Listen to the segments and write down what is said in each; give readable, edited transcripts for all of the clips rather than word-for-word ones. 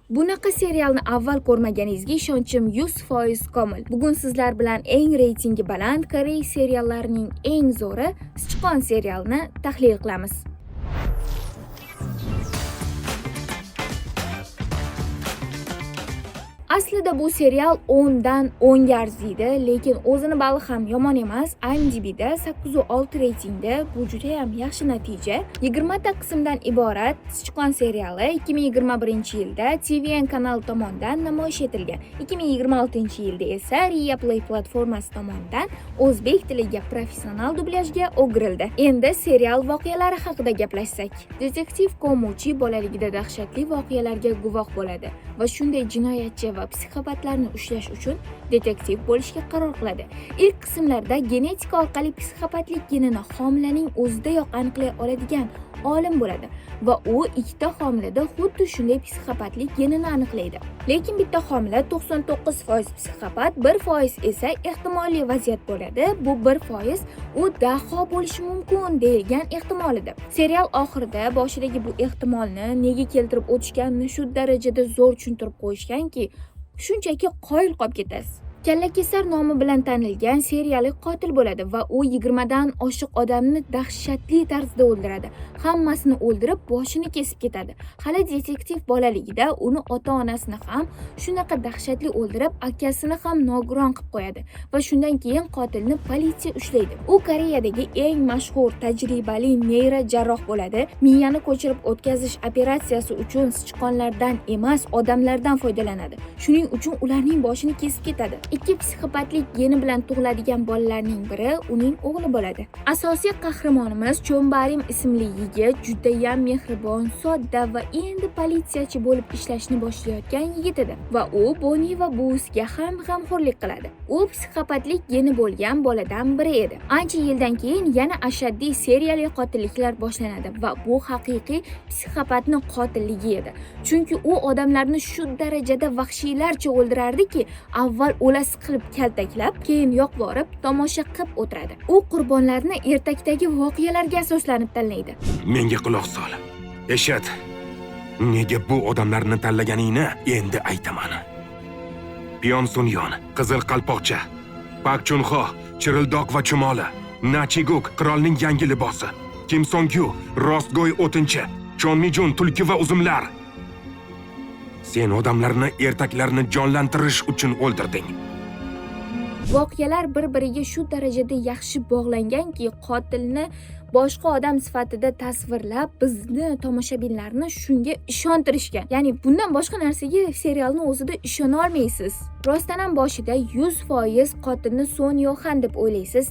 Bunaqa serialni avval ko'rmaganingizga ishonchim 100% komil. Bugun sizlar bilan eng reytingi baland Koreys seriallarining eng zo'ri Sichqon serialini tahlil qilamiz. Aslida bu serial 10 dan 10 ga arziydi, lekin o'zini bali ham yomon emas. IMDb'da 8.6 reytingda bu juda ham yaxshi natija. 20 ta qismdan iborat Sichqon seriali 2021-yilda TVN kanali tomonidan namoyish etilgan. 2026-yilda esa Ria Play platformasi tomonidan o'zbek tiliga professional dublyajga o'girildi. Endi serial voqealari haqida gaplashsak. Detektiv Komuchi bolaligida dahshatli voqealarga guvoh bo'ladi va shunday jinoyatchi va psixopatlarni ushlash uchun detektiv bo'lishga qaror qiladi. Ilk qismlarda genetika orqali psixopatlik genini homilaning o'zidayoq aniqlay oladigan olim bo'ladi va u ikkita homilada xuddi shunday psixopatlik genini aniqlaydi. Lekin bitta homila 99% psixopat, 1% esa ehtimoliy vaziyat bo'ladi. Bu 1% u daho bo'lishi mumkin deyilgan ehtimol edi. Serial oxirida boshidagi bu ehtimolni nega keltirib o'tishganini shu darajada zo'r tushuntirib qo'yishganki, shunchaki qoyil qolib ketasiz. Kallakesar nomi bilan tanilgan seriyalik qotil bo'ladi va u 20 dan oshiq odamni dahshatli tarzda o'ldiradi. Hammasini o'ldirib, boshini kesib ketadi. Hali detektiv bolaligida uni ota-onasini ham shunaqa dahshatli o'ldirib, akasini ham nogiron qilib qo'yadi va shundan keyin qotilni politsiya ushlaydi. U Koreyadagi eng mashhur tajribali neyrojarroh bo'ladi. Miyani ko'chirib o'tkazish operatsiyasi uchun sichqonlardan emas, odamlardan foydalanadi. Shuning uchun ularning boshini kesib ketadi. Ikki psixopatlik geni bilan tug'iladigan bolalarning biri uning o'g'li bo'ladi. Asosiy qahramonimiz Chonbarim ismli yigit juda ham mehribon, sodda va endi politsiyachi bo'lib ishlashni boshlayotgan yigit edi va u Boni va buvisiga ham g'amxo'rlik qiladi. U psixopatlik geni bo'lgan boladan biri edi. Ancha yildan keyin yana ashaddiy seriyali qotilliklar boshlanadi va bu haqiqiy psixopatning qotilligi edi. Chunki u odamlarni shu darajada vahshiylarcha o'ldirardiki, avval o'lasi qilib kaltaklab, keyin yoqib borib tomosha qilib o'tiradi. U qurbonlarni ertakdagi voqealarga asoslanib tanlaydi. Menga quloq sol. Eshit. Nega bu odamlarni tanlaganingni endi aytaman. Pyon Sunyon, Qizil Qalpoqcha, Pak Chunho, Chirildoq va Chumoli, Nachiguk, qirolning yangi libosi, Kim Songyu, Rostgo'y o'tinchi, Chon Mijun, tulki va uzumlar. Sen odamlarni ertaklarni jonlantirish uchun o'ldirding. Voqealar bir-biriga shu darajada yaxshi bog'langanki, qotilni boshqa odam sifatida tasvirlab, bizni tomoshabinlarni shunga ishontirishgan. Ya'ni bundan boshqa narsaga serialni o'zida ishona olmaysiz. Rostdan ham boshida 100% qotilni Son Yohan deb o'ylaysiz,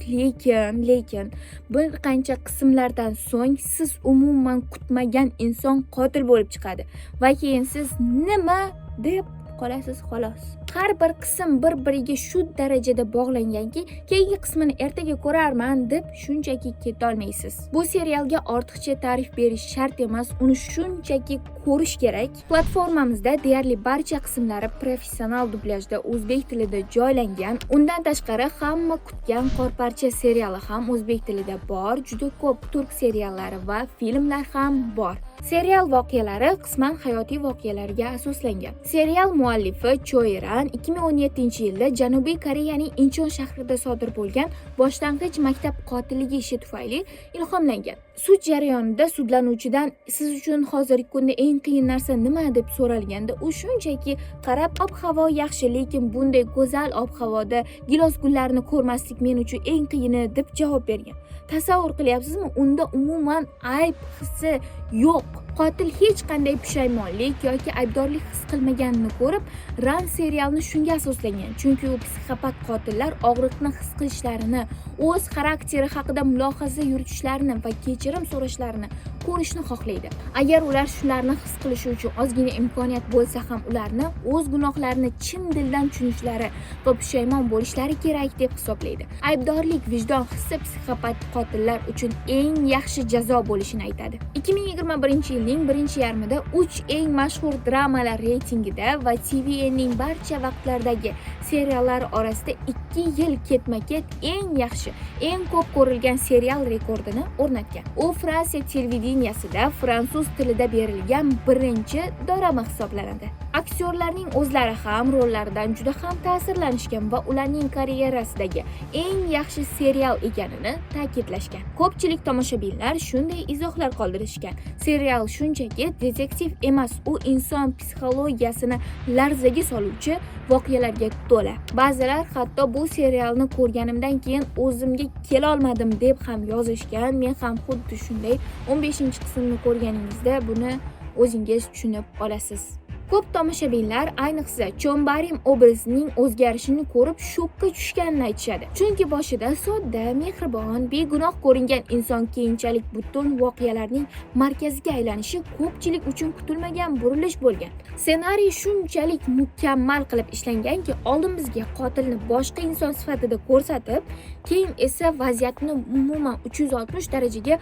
lekin bir qancha qismlardan so'ng siz umuman kutmagan inson qotil bo'lib chiqadi va keyin siz nima deb qolasiz xolos. Har bir qism bir-biriga shu darajada bog'langanki, keyingi qismini ertaga ko'rarman deb shunchaki keta olmaysiz. Bu serialga ortiqcha ta'rif berish shart emas, uni shunchaki ko'rish kerak. Platformamizda deyarli barcha qismlari professional dublyajda o'zbek tilida joylangan. Undan tashqari hamma kutgan Qorparcha seriali ham o'zbek tilida bor. Juda ko'p turk seriallari va filmlar ham bor. Serial voqealari qisman hayotiy voqealarga asoslangan. Serial muallifi Choiran 2017-yilda Janubiy Koreyaning Inchon shahrida sodir bo'lgan boshlang'ich maktab qotilligi ishi tufayli ilhomlangan. Sud jarayonida sudlanuvchidan siz uchun hozirgi kunda eng qiyin narsa nima deb so'ralganda, u shunchaki qarab, ob-havo yaxshi, lekin bunday go'zal ob-havoda gilos gullarini ko'rmaslik men uchun eng qiyini deb javob bergan. Tasavvur qilyapsizmi? Unda umuman ayb hissi yo'q. Qotil hech qanday pushaymonlik yoki aybdorlik his qilmaganini ko'rib, Ran serialni shunga asoslangan. Chunki u psixopat qotillar og'riqni his qilishlarini, o'z xarakteri haqida mulohaza yuritishlarini va kechirim so'rashlarini ko'rishni xohlaydi. Agar ular shularni his qilishi uchun ozgina imkoniyat bo'lsa ham, ularni o'z gunohlarini chin dildan tushunishlari va pushaymon bo'lishlari kerak deb hisoblaydi. Aybdorlik, vijdon hissi psixopat qotillar uchun eng yaxshi jazo bo'lishini aytadi. 2021-yilning birinchi yarmida 3 eng mashhur dramalar reytingida va TVNning barcha vaqtlardagi seriallar orasida 2 yil ketma-ket eng yaxshi, eng ko'p ko'rilgan serial rekordini o'rnatgan. U Fransiya televideniye televideniyasida fransuz tilida berilgan birinchi dorama hisoblanadi. Aktyorlarning o'zlari ham rollaridan juda ham ta'sirlanishgan va ularning karyerasidagi eng yaxshi serial ekanini ta'kidlashgan. Ko'pchilik tomoshabinlar shunday izohlar qoldirishgan. Serial shunchaki detektiv emas, u inson psixologiyasini larzaga soluvchi voqealarga to'la. Ba'zilar hatto bu serialni ko'rganimdan keyin o'zimga kela olmadim deb ham yozishgan. Men ham xuddi shunday 15-qismni ko'rganingizda buni o'zingiz tushunib olasiz. Ko'p tomoshabinlar ayniqsa Chombarim obrazining o'zgarishini ko'rib shokka tushganini aytishadi. Chunki boshida sodda, mehribon, begunoh ko'ringan inson keyinchalik butun voqealarning markaziga aylanishi ko'pchilik uchun kutilmagan burilish bo'lgan. Ssenariy shunchalik mukammal qilib ishlanganki, oldin bizga qotilni boshqa inson sifatida ko'rsatib, keyin esa vaziyatni umuman 360 darajaga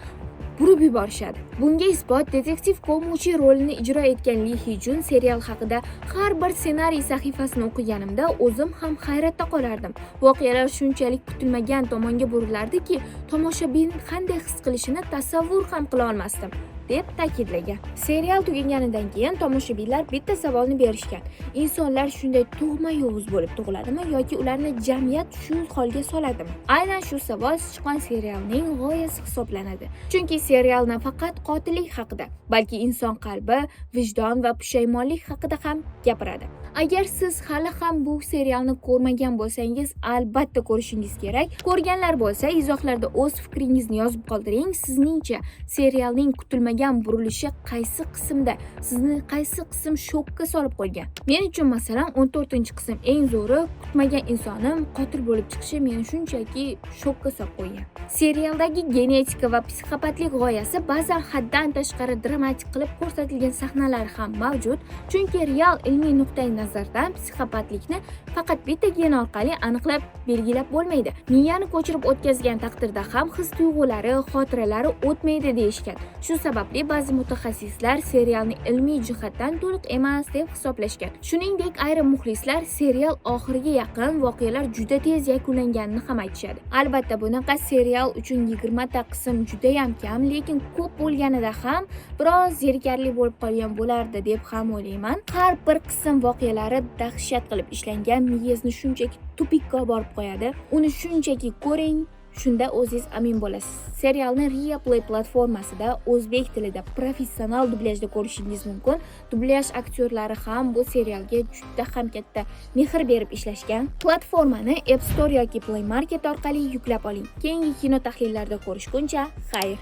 burib yuborishadi. Bunga isbot detektiv Komuchi rolini ijro etgan Li Hijun serial haqida har bir ssenariy sahifasini o'qiganimda o'zim ham hayratda qolardim. Voqealar shunchalik kutilmagan tomonga burilardiki, tomoshabin qanday his qilishini tasavvur ham qila olmasdim, deb ta'kidlagan. Serial tugaganidan keyin tomoshabinlar bitta savolni berishgan. Insonlar shunday tug'ma-yovuz bo'lib tug'iladimi yoki ularni jamiyat shu holga soladimi? Aynan shu savol chiqqan serialning g'oyasi hisoblanadi. Chunki serial nafaqat qotillik haqida, balki inson qalbi, vijdon va pushaymonlik haqida ham gapiradi. Agar siz hali ham bu serialni ko'rmagan bo'lsangiz, albatta ko'rishingiz kerak. Ko'rganlar bo'lsa, izohlarda o'z fikringizni yozib qoldiring. Sizningcha serialning kutilmagan burilishi qaysi qismda, sizni qaysi qism shokka solib qo'ygan? Men uchun masalan 14-qism eng zo'ri, kutmagan insonim qotil bo'lib chiqishi meni shunchaki shokka solib qo'ygan. Serialdagi genetika va psixopatlik g'oyasi ba'zan haddan tashqari dramatik qilib ko'rsatilgan sahnalar ham mavjud, chunki real ilmiy nuqtai nazardan psixopatlikni faqat bitta gen orqali aniqlab belgilab bo'lmaydi. Miyani ko'chirib o'tkazgan taqdirda ham his-tuyg'ulari, xotiralari o'tmaydi deyishgan. Shu sababli ba'zi mutaxassislar serialni ilmiy jihatdan to'liq emas deb hisoblashgan. Shuningdek, ayrim muxlislar serial oxiriga yaqin voqealar juda tez yakunlanganini ham aytishadi. Albatta, bunaqa serial uchun 20 ta qism juda ham kam, lekin ko'p bo'lganida ham biroz zerikarli bo'lib qolgan bo'lardi deb ham o'ylayman. Har bir qism voqealari dahshat qilib ishlangan, miyangizni shunchaki tupikka borib qo'yadi. Uni shunchaki ko'ring, shunda o'zingiz amin bo'lasiz. Serialni Ria Play platformasida o'zbek tilida professional dublyajda ko'rishingiz mumkin. Dublyaj aktyorlari ham bu serialga juda ham katta mehr berib ishlashgan. Platformani App Store yoki Play Market orqali yuklab oling. Keyingi kino tahlillarida ko'rishguncha, xayr.